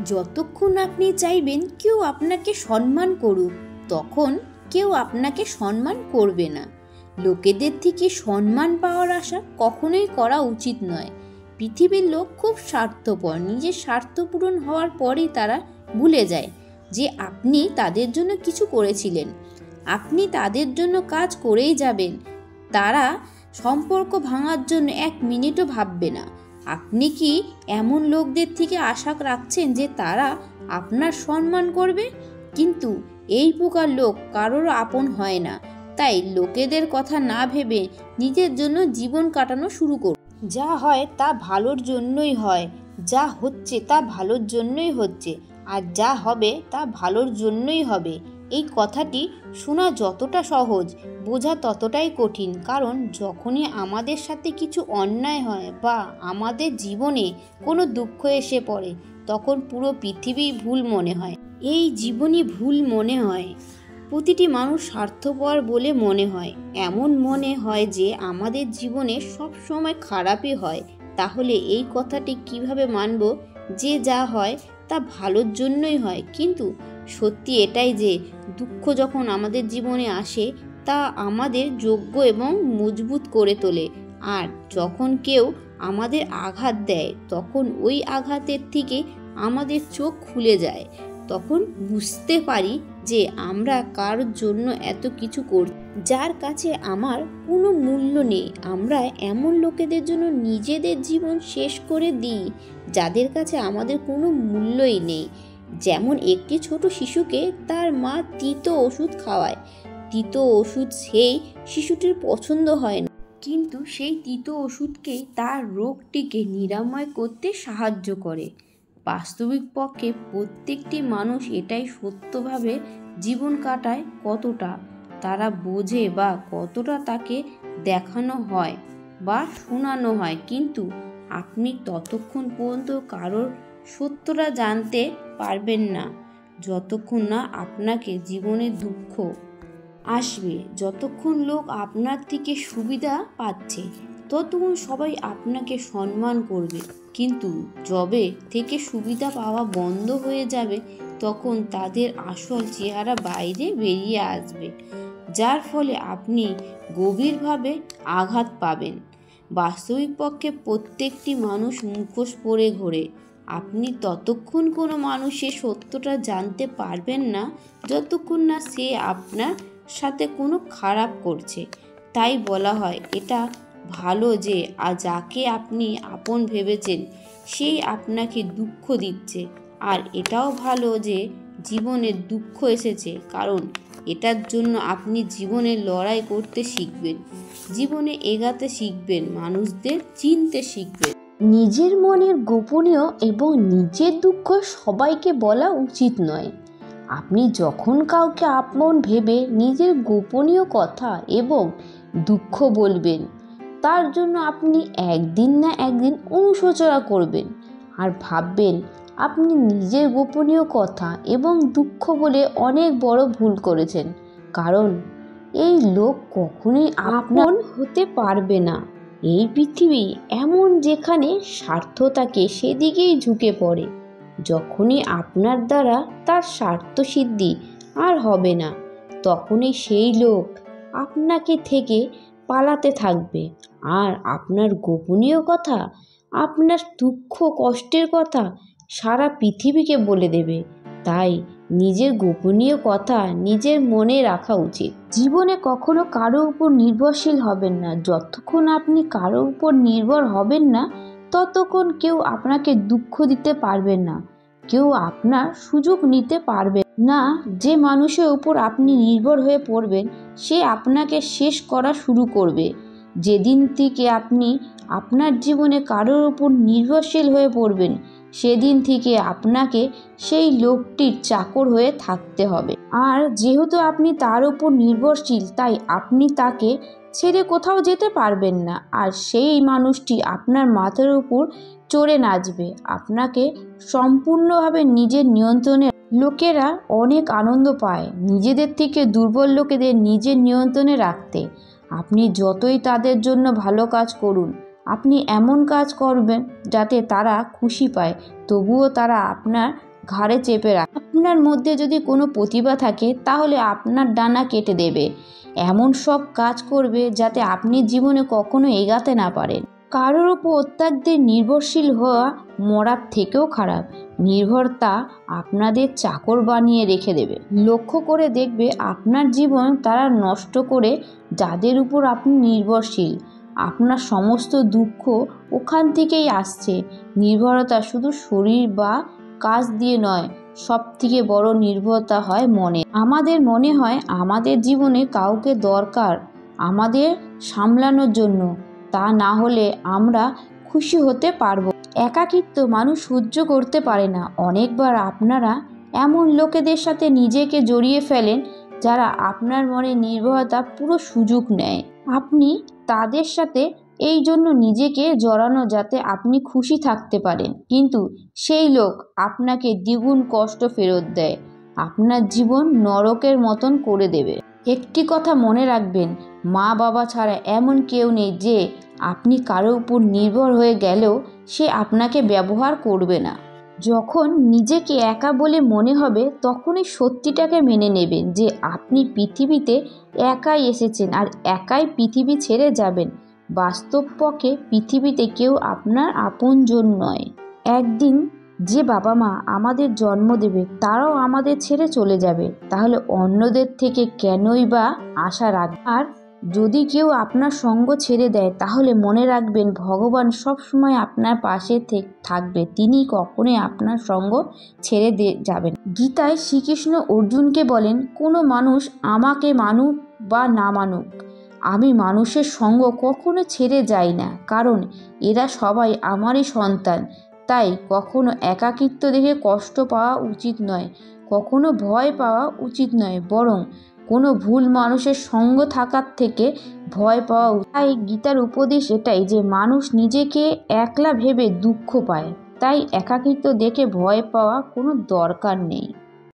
যতক্ষণ আপনি চাইবেন কেউ আপনাকে সম্মান করুক, তখন কেউ আপনাকে সম্মান করবে না। লোকেদের থেকে সম্মান পাওয়ার আশা কখনোই করা উচিত নয়। পৃথিবীর লোক খুব স্বার্থপর। নিজের স্বার্থ পূরণ হওয়ার পরই তারা ভুলে যায় যে আপনি তাদের জন্য কিছু করেছিলেন। আপনি তাদের জন্য কাজ করেই যাবেন। তারা সম্পর্ক ভাঙার জন্য 1 মিনিটও ভাববে না। আপনি কি এমন লোকদের থেকে আশা রাখছেন যে তারা আপনার সম্মান করবে? কিন্তু এই প্রকার লোক কারোর আপন হয় না। তাই লোকেদের কথা না ভেবে নিজের জন্য জীবন কাটানো শুরু করুন। যা হয় তা ভালোর জন্যই হয়, যা হচ্ছে তা ভালোর জন্যই হচ্ছে, আর যা হবে তা ভালোর জন্যই হবে। এই কথাটি শোনা যতটা সহজ, বোঝা ততটাই কঠিন। কারণ যখনই আমাদের সাথে কিছু অন্যায় হয় বা আমাদের জীবনে কোনো দুঃখ এসে পড়ে, তখন পুরো পৃথিবী ভুল মনে হয়। এই জীবনই ভুল মনে হয়। প্রতিটি মানুষ স্বার্থপর বলে মনে হয়। এমন মনে হয় যে আমাদের জীবনে সব সময় খারাপই হয়। তাহলে এই কথাটি কিভাবে মানব যে যা হয় তা ভালোর জন্যই হয়? কিন্তু সত্যি এটাই যে দুঃখ যখন আমাদের জীবনে আসে তা আমাদের যোগ্য এবং মজবুত করে তোলে। আর যখন কেউ আমাদের আঘাত দেয়, তখন ওই আঘাতের থেকে আমাদের চোখ খুলে যায়। তখন বুঝতে পারি যে আমরা কার জন্য এত কিছু করি, যার কাছে আমার কোনো মূল্য নেই। আমরা এমন লোকেদের জন্য নিজেদের জীবন শেষ করে দিই যাদের কাছে আমাদের কোনো মূল্যই নেই। যেমন একটি ছোট শিশুকে তার মা তিতো ওষুধ খাওয়ায়। তিতো ওষুধ সেই শিশুটির পছন্দ হয় না, কিন্তু সেই তিতো ওষুধকেই তার রোগটিকে নিরাময় করতে সাহায্য করে। বাস্তবিক পক্ষে প্রত্যেকটি মানুষ এটাই সত্যভাবে জীবন কাটায় কতটা তারা বোঝে বা কতটা তাকে দেখানো হয় বা শোনানো হয়। কিন্তু আপনি ততক্ষণ পর্যন্ত কারোর সত্যটা জানতে পারবেন না যতক্ষণ না আপনাকে জীবনে দুঃখ আসবে। যতক্ষণ লোক আপনার থেকে সুবিধা পাচ্ছে, ততক্ষণ সবাই আপনাকে সম্মান করবে। কিন্তু যবে থেকে সুবিধা পাওয়া বন্ধ হয়ে যাবে, তখন তাদের আসল চেহারা বাইরে বেরিয়ে আসবে, যার ফলে আপনি গভীরভাবে আঘাত পাবেন। বাস্তবিক পক্ষে প্রত্যেকটি মানুষ মুখোশ পরে ঘোরে। আপনি ততক্ষণ কোনো মানুষের সত্যটা জানতে পারবেন না যতক্ষণ না সে আপনার সাথে কোনো খারাপ করছে। তাই বলা হয়, এটা ভালো যে যাকে আপনি আপন ভেবেছেন সেই আপনাকে দুঃখ দিচ্ছে, আর এটাও ভালো যে জীবনে দুঃখ এসেছে, কারণ এটার জন্য আপনি জীবনে লড়াই করতে শিখবেন, জীবনে এগাতে শিখবেন, মানুষদের চিনতে শিখবেন। নিজের মনের গোপনীয় এবং নিজের দুঃখ সবাইকে বলা উচিত নয়। আপনি যখন কাউকে আপন ভেবে নিজের গোপনীয় কথা এবং দুঃখ বলবেন, তার জন্য আপনি একদিন না একদিন অনুশোচনা করবেন আর ভাববেন আপনি নিজের গোপনীয় কথা এবং দুঃখ বলে অনেক বড় ভুল করেছেন। কারণ এই লোক কখনোই আপন হতে পারবে না। এই পৃথিবী এমন যেখানে স্বার্থ থাকে সেদিকেই ঝুঁকে পড়ে। যখনই আপনার দ্বারা তার স্বার্থ সিদ্ধি আর হবে না, তখনই সেই লোক আপনাকে থেকে পালাতে থাকবে আর আপনার গোপনীয় কথা, আপনার দুঃখ কষ্টের কথা সারা পৃথিবীকে বলে দেবে। তাই নিজের গোপনীয় কথা নিজের মনে রাখা উচিত। জীবনে কখনো কারো উপর নির্ভরশীল হবেন না। যতক্ষণ আপনি কারো উপর নির্ভর হবেন না, ততক্ষণ কেউ আপনাকে দুঃখ দিতে পারবেন না, কেউ আপনার সুযোগ নিতে পারবে না। যে মানুষের উপর আপনি নির্ভর হয়ে পড়বেন, সে আপনাকে শেষ করা শুরু করবে। যেদিন থেকে আপনি আপনার জীবনে কারোর উপর নির্ভরশীল হয়ে পড়বেন, সেদিন থেকে আপনাকে সেই লোকটির চাকর হয়ে থাকতে হবে। আর যেহেতু আপনি তার উপর নির্ভরশীল, তাই আপনি তাকে ছেড়ে কোথাও যেতে পারবেন না। আর সেই মানুষটি আপনার মাথার উপর চড়ে নাচবে, আপনাকে সম্পূর্ণভাবে নিজের নিয়ন্ত্রণে। লোকেরা অনেক আনন্দ পায় নিজেদের থেকে দুর্বল লোকেদের নিজের নিয়ন্ত্রণে রাখতে। আপনি যতই তাদের জন্য ভালো কাজ করুন, আপনি এমন কাজ করবেন যাতে তারা খুশি পায়, তবুও তারা আপনার ঘাড়ে চেপে রাখে। আপনার মধ্যে যদি কোনো প্রতিভা থাকে তাহলে আপনার ডানা কেটে দেবে, এমন সব কাজ করবে যাতে আপনি জীবনে কখনো এগাতে না পারেন। কারোর ওপর অত্যাধিক নির্ভরশীল হওয়া মরার থেকেও খারাপ। নির্ভরতা আপনাদের চাকর বানিয়ে রেখে দেবে। লক্ষ্য করে দেখবে আপনার জীবন তারা নষ্ট করে যাদের উপর আপনি নির্ভরশীল। আপনার সমস্ত দুঃখ ওখান থেকেই আসছে। নির্ভরতা শুধু শরীর বা কাজ দিয়ে নয়, সব থেকে বড় নির্ভরতা হয় মনে। আমাদের মনে হয় আমাদের জীবনে কাউকে দরকার আমাদের সামলানোর জন্য, তা না হলে আমরা খুশি হতে পারবো। একাকিত্ব মানুষ সহ্য করতে পারে না। অনেকবার আপনারা এমন লোকেদের সাথে নিজেকে জড়িয়ে ফেলেন যারা আপনার মনে নির্ভরতা পুরো সুযোগ নেয়। আপনি তাদের সাথে এই জন্য নিজেকে জড়ানো যাতে আপনি খুশি থাকতে পারেন, কিন্তু সেই লোক আপনাকে দ্বিগুণ কষ্ট ফেরত দেয়, আপনার জীবন নরকের মতন করে দেবে। একটি কথা মনে রাখবেন, মা বাবা ছাড়া এমন কেউ নেই যে আপনি কারো উপর নির্ভর হয়ে গেলেও সে আপনাকে ব্যবহার করবে না। যখন নিজেকে একা বলে মনে হবে তখনই সত্যিটাকে মেনে নেবেন যে আপনি পৃথিবীতে একাই এসেছেন আর একাই পৃথিবী ছেড়ে যাবেন। বাস্তবপক্ষে পৃথিবীতে কেউ আপনার আপনজন নয়। একদিন যে বাবা মা আমাদের জন্ম দেবে তারাও আমাদের ছেড়ে চলে যাবে, তাহলে অন্যদের থেকে কেনই বা আশা রাখবেন? আর যদি কেউ আপনার সঙ্গ ছেড়ে দেয় তাহলে মনে রাখবেন ভগবান সব সময় আপনার পাশে থাকবে, তিনি কখনোই আপনার সঙ্গ ছেড়ে যাবেন। গীতায় শ্রীকৃষ্ণ অর্জুনকে বলেন, কোনো মানুষ আমাকে মানুক বা না মানুক, আমি মানুষের সঙ্গ কখনো ছেড়ে যাই না, কারণ এরা সবাই আমারই সন্তান। তাই কখনো একাকিত্ব দেখে কষ্ট পাওয়া উচিত নয়, কখনো ভয় পাওয়া উচিত নয়, বরং কোনো ভুল মানুষের সঙ্গ থাকার থেকে ভয় পাওয়া উচিত। তাই গীতার উপদেশ এটাই যে মানুষ নিজেকে একলা ভেবে দুঃখ পায়, তাই একাকিত্ব দেখে ভয় পাওয়া কোনো দরকার নেই।